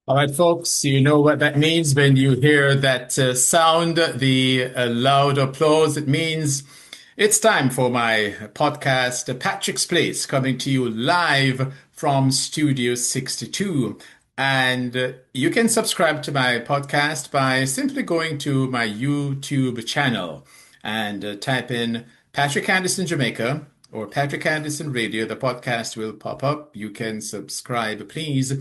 All right, folks, you know what that means when you hear that sound, the loud applause. It means it's time for my podcast, Patrick's Place, coming to you live from Studio 62. And you can subscribe to my podcast by simply going to my YouTube channel and type in Patrick Anderson Jamaica or Patrick Anderson Radio. The podcast will pop up. You can subscribe, please.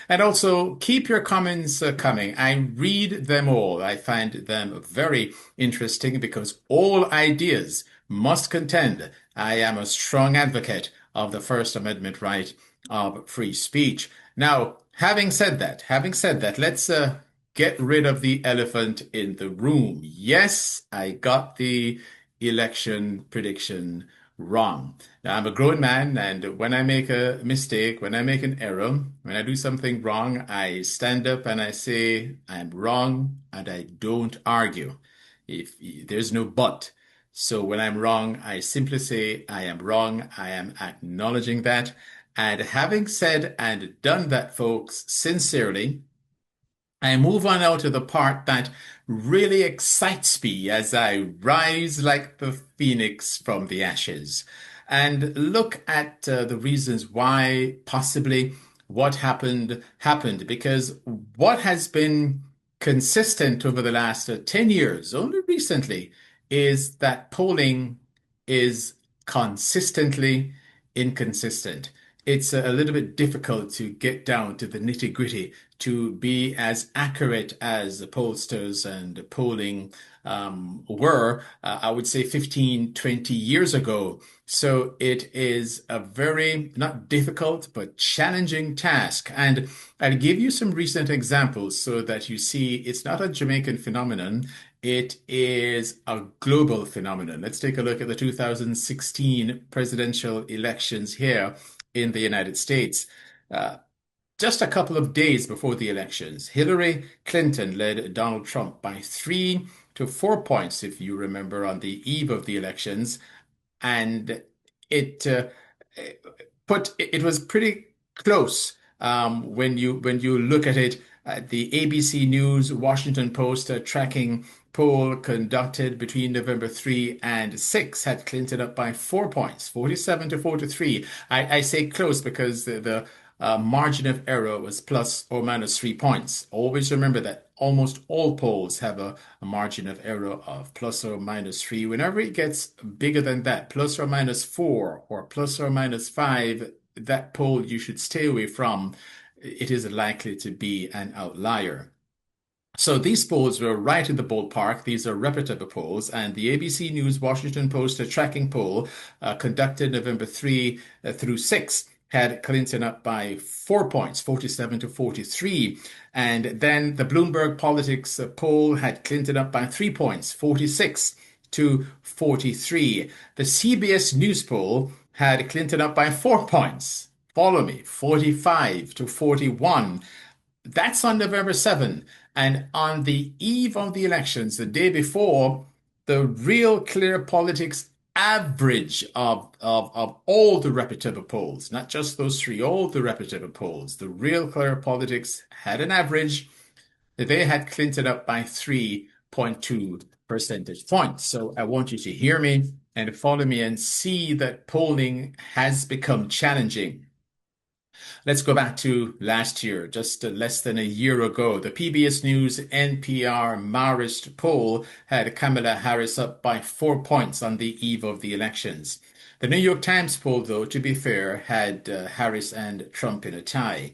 And also keep your comments coming. I read them all. I find them very interesting because all ideas must contend. I am a strong advocate of the First Amendment right of free speech. Now, having said that, let's get rid of the elephant in the room. Yes, I got the election prediction wrong. Now, I'm a grown man, and when I make a mistake, when I make an error, when I do something wrong, I stand up and I say I'm wrong, and I don't argue. If there's no but. So when I'm wrong, I simply say I am wrong. I am acknowledging that. And having said and done that, folks, sincerely, I move on now to the part that really excites me as I rise like the phoenix from the ashes and look at the reasons why possibly what happened. Because what has been consistent over the last 10 years, only recently, is that polling is consistently inconsistent. It's a little bit difficult to get down to the nitty-gritty to be as accurate as the pollsters and polling were, I would say 15, 20 years ago. So it is a very, not difficult, but challenging task. And I'll give you some recent examples so that you see it's not a Jamaican phenomenon. It is a global phenomenon. Let's take a look at the 2016 presidential elections here in the United States. Uh, just a couple of days before the elections, Hillary Clinton led Donald Trump by 3 to 4 points, if you remember, on the eve of the elections. And it it was pretty close when you look at it. The ABC News Washington Post tracking poll conducted between November 3 and 6 had Clinton up by 4 points, 47 to 43. I say close because the margin of error was plus or minus 3 points. Always remember that almost all polls have a margin of error of plus or minus three. Whenever it gets bigger than that, plus or minus four or plus or minus five, that poll you should stay away from. It is likely to be an outlier. So these polls were right in the ballpark. These are reputable polls, and the ABC News Washington Post tracking poll conducted November 3 through 6 had Clinton up by 4 points, 47 to 43. And then the Bloomberg Politics poll had Clinton up by 3 points, 46 to 43. The CBS News poll had Clinton up by 4 points. Follow me, 45 to 41. That's on November 7. And on the eve of the elections, the day before, the Real Clear Politics average of all the reputable polls, not just those three, all the reputable polls, the Real Clear Politics had an average. They had Clinton up by 3.2 percentage points. So I want you to hear me and follow me and see that polling has become challenging. Let's go back to last year, just less than a year ago. The PBS News NPR Marist poll had Kamala Harris up by 4 points on the eve of the elections. The New York Times poll, though, to be fair, had Harris and Trump in a tie.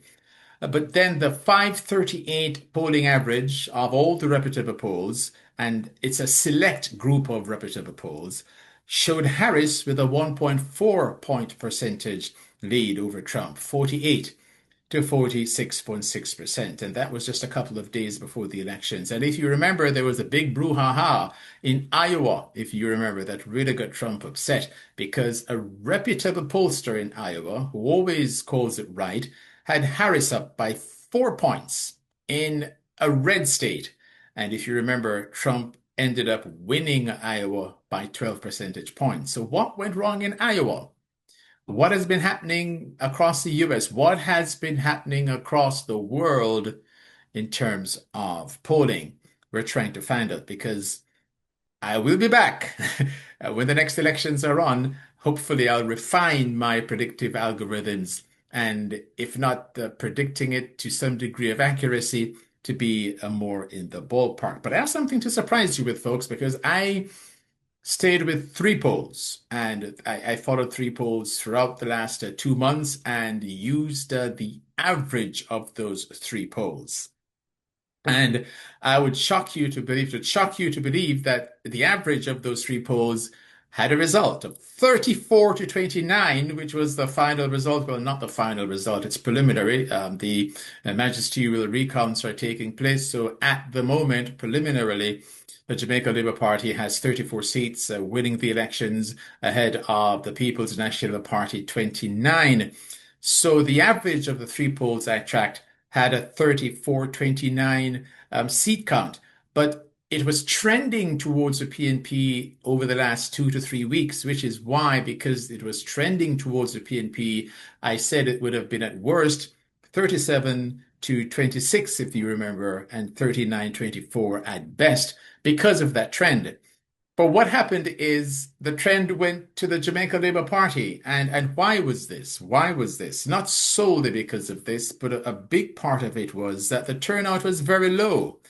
But then the 538 polling average of all the reputable polls, and it's a select group of reputable polls, showed Harris with a 1.4 point percentage lead over Trump, 48 to 46.6%. And that was just a couple of days before the elections. And if you remember, there was a big brouhaha in Iowa, if you remember, that really got Trump upset because a reputable pollster in Iowa, who always calls it right, had Harris up by 4 points in a red state. And if you remember, Trump ended up winning Iowa by 12 percentage points. So what went wrong in Iowa? What has been happening across the US? What has been happening across the world in terms of polling. We're trying to find out because I will be back when the next elections are on. Hopefully, I'll refine my predictive algorithms and, if not predicting it to some degree of accuracy, to be more in the ballpark. But I have something to surprise you with, folks, because I stayed with three polls and I followed three polls throughout the last 2 months and used the average of those three polls. And I would shock you to believe, it would shock you to believe that the average of those three polls had a result of 34 to 29, which was the final result. Well, not the final result, it's preliminary. The magisterial recounts are taking place. So at the moment, preliminarily, the Jamaica Labour Party has 34 seats, winning the elections ahead of the People's National Party 29. So the average of the three polls I tracked had a 34-29 seat count, but it was trending towards the PNP over the last 2 to 3 weeks, which is why, because it was trending towards the PNP, I said it would have been at worst 37 to 26, if you remember, and 39-24 at best because of that trend. But what happened is the trend went to the Jamaica Labour Party. And why was this? Why was this? Not solely because of this, but a big part of it was that the turnout was very low.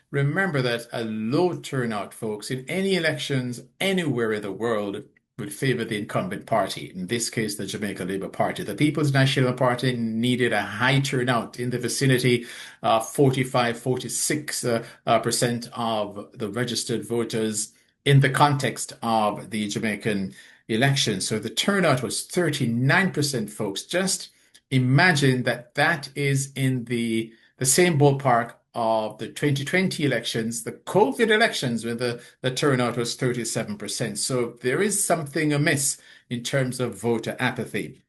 Remember that a low turnout, folks, in any elections anywhere in the world would favor the incumbent party, in this case, the Jamaica Labour Party. The People's National Party needed a high turnout in the vicinity of 45, 46% of the registered voters in the context of the Jamaican election. So the turnout was 39%, folks. Just imagine that that is in the same ballpark of the 2020 elections, the COVID elections, where the turnout was 37%. So there is something amiss in terms of voter apathy.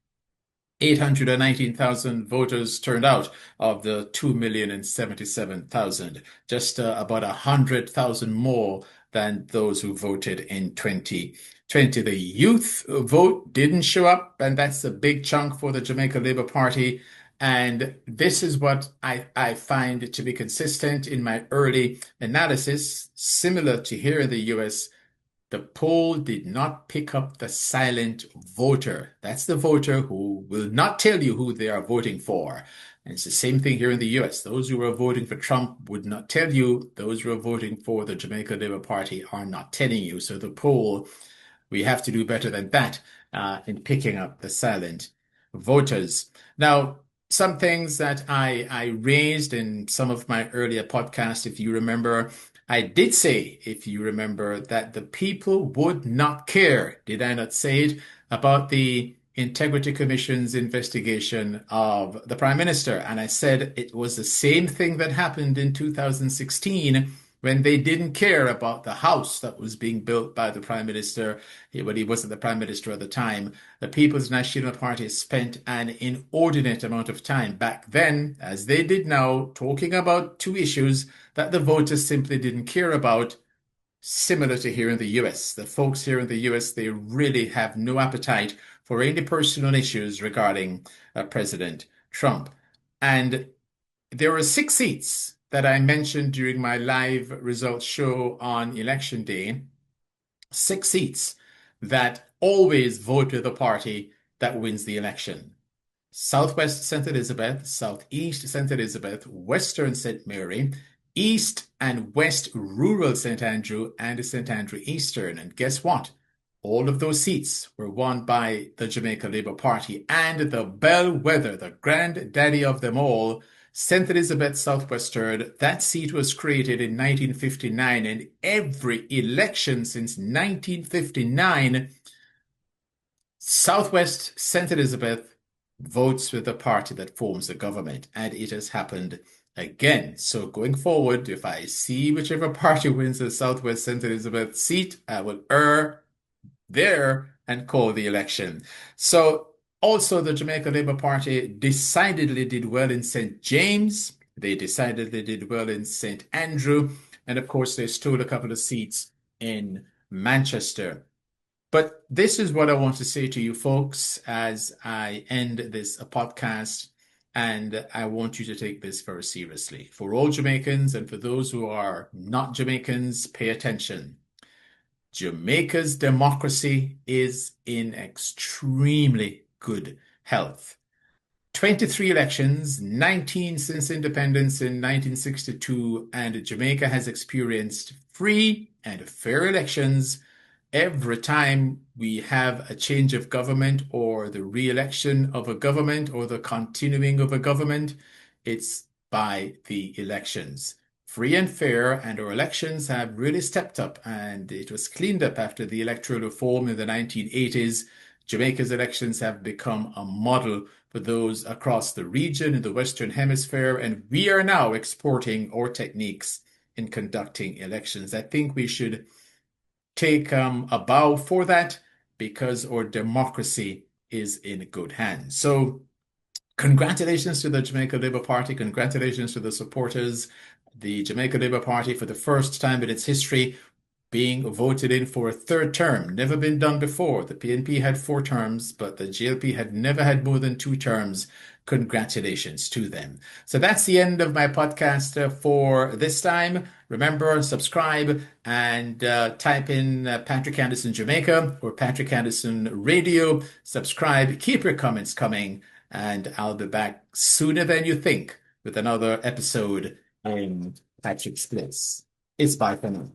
819,000 voters turned out of the 2,077,000, just about 100,000 more than those who voted in 2020. The youth vote didn't show up, and that's a big chunk for the Jamaica Labour Party. And this is what I find to be consistent in my early analysis, similar to here in the US. The poll did not pick up the silent voter. That's the voter who will not tell you who they are voting for. And it's the same thing here in the US. Those who are voting for Trump would not tell you. Those who are voting for the Jamaica Labour Party are not telling you. So the poll, we have to do better than that in picking up the silent voters. Now, some things that I raised in some of my earlier podcasts, if you remember, I did say, if you remember, that the people would not care, did I not say it, about the Integrity Commission's investigation of the Prime Minister. And I said it was the same thing that happened in 2016 when they didn't care about the house that was being built by the Prime Minister, but he wasn't the Prime Minister at the time. The People's National Party spent an inordinate amount of time back then, as they did now, talking about two issues that the voters simply didn't care about, similar to here in the US. The folks here in the US, they really have no appetite for any personal issues regarding President Trump. And there were 6 seats that I mentioned during my live results show on election day, 6 seats that always vote with the party that wins the election. Southwest St. Elizabeth, Southeast St. Elizabeth, Western St. Mary, East and West Rural St. Andrew, and St. Andrew Eastern. And guess what? All of those seats were won by the Jamaica Labour Party, and the bellwether, the granddaddy of them all, St. Elizabeth Southwestern, that seat was created in 1959, and every election since 1959, Southwest St. Elizabeth votes with the party that forms the government, and it has happened again. So going forward, if I see whichever party wins the Southwest St. Elizabeth seat, I will err there and call the election. So also the Jamaica Labour Party decidedly did well in St. James. They decidedly did well in St. Andrew. And of course, they stole a couple of seats in Manchester. But this is what I want to say to you folks as I end this podcast And I want you to take this very seriously. For all Jamaicans and for those who are not Jamaicans, pay attention. Jamaica's democracy is in extremely good health. 23 elections, 19 since independence in 1962, and Jamaica has experienced free and fair elections every time we have a change of government or the re-election of a government or the continuing of a government. It's by the elections. Free and fair, and our elections have really stepped up, and it was cleaned up after the electoral reform in the 1980s. Jamaica's elections have become a model for those across the region in the Western Hemisphere, and we are now exporting our techniques in conducting elections. I think we should take a bow for that because our democracy is in good hands. So, congratulations to the Jamaica Labour Party. Congratulations to the supporters. The Jamaica Labour Party, for the first time in its history, being voted in for a third term. Never been done before. The PNP had 4 terms, but the GLP had never had more than 2 terms. Congratulations to them. So that's the end of my podcast for this time. Remember, subscribe and type in Patrick Anderson Jamaica or Patrick Anderson Radio. Subscribe. Keep your comments coming, and I'll be back sooner than you think with another episode in Patrick's Place. It's bye for now.